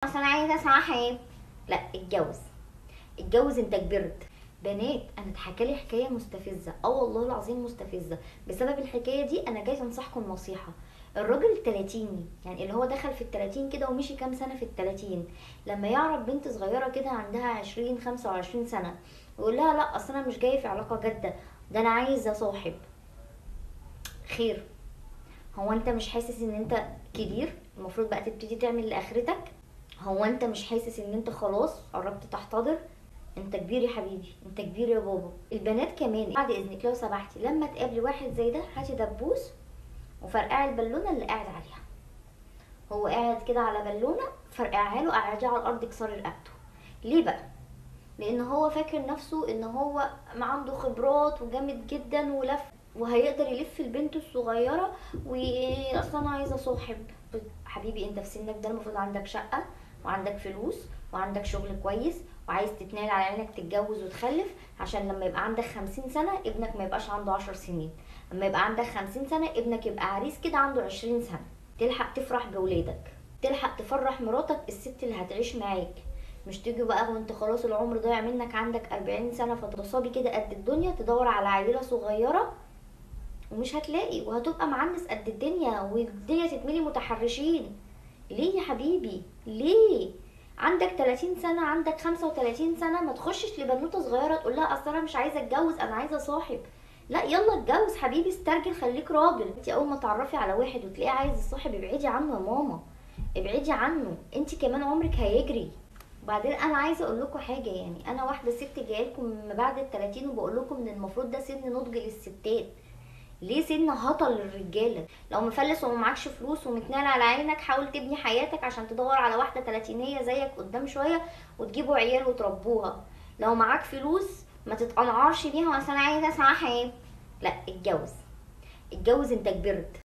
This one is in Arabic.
اصل انا عايزه اسمع حياه. لا، اتجوز. اتجوز، انت كبرت. بنات، انا اتحكى لي حكايه مستفزه، والله العظيم مستفزه. بسبب الحكايه دي انا جاي انصحكم نصيحه. الراجل التلاتيني، يعني اللي هو دخل في التلاتين كده ومشي كام سنه في التلاتين، لما يعرف بنت صغيره كده عندها 20 25 سنه ويقول لها لا اصل انا مش جاي في علاقه جاده، ده انا عايز اصاحب. خير؟ هو انت مش حاسس ان انت كبير؟ المفروض بقى تبتدي تعمل لاخرتك. هو انت مش حاسس ان انت خلاص قربت تحتضر؟ انت كبير يا حبيبي، انت كبير يا بابا. البنات كمان بعد اذنك لو سمحتي لما تقابلي واحد زي ده هاتي دبوس وفرقعي البالونه اللي قاعد عليها. هو قاعد كده على بالونه، فرقعها له، قعديه على الارض، كسري رقبته. ليه بقى؟ لان هو فاكر نفسه ان هو عنده خبرات وجامد جدا ولف وهيقدر يلف البنت الصغيره. واصل انا عايزه صاحب. حبيبي، انت في سنك ده المفروض عندك شقه وعندك فلوس وعندك شغل كويس وعايز تتنال على انك تتجوز وتخلف، عشان لما يبقى عندك 50 سنه ابنك ما يبقاش عنده 10 سنين. لما يبقى عندك 50 سنه ابنك يبقى عريس كده عنده 20 سنه. تلحق تفرح بولادك، تلحق تفرح مراتك الست اللي هتعيش معاك. مش تيجي بقى وانت خلاص العمر ضايع منك، عندك 40 سنة فتصابي كده قد الدنيا تدور على عيلة صغيرة ومش هتلاقي، وهتبقى معنس قد الدنيا والدنيا تتملي متحرشين. ليه يا حبيبي؟ ليه؟ عندك 30 سنة، عندك 35 سنة، ما تخشش لبنوتة صغيرة تقول لها اصل انا مش عايزة اتجوز، انا عايزة صاحب. لا، يلا اتجوز حبيبي، استرجل، خليك راجل. انت اول ما تعرفي على واحد وتلاقيه عايز الصاحب ابعدي عنه يا ماما، ابعدي عنه، انت كمان عمرك هيجري. وبعدين انا عايزه اقول لكم حاجه، يعني انا واحده ست جايه لكم من بعد ال30 وبقول لكم ان المفروض ده سن نضج للستات. ليه سن هطل للرجاله؟ لو مفلس ومعكش فلوس ومتنال على عينك حاول تبني حياتك عشان تدور على واحده تلاتينيه زيك قدام شويه وتجيبوا عيال وتربوها. لو معاك فلوس ما تتقنعرش بيها مثلا عايزه اسمع حياه. لا، اتجوز. اتجوز، انت كبرت.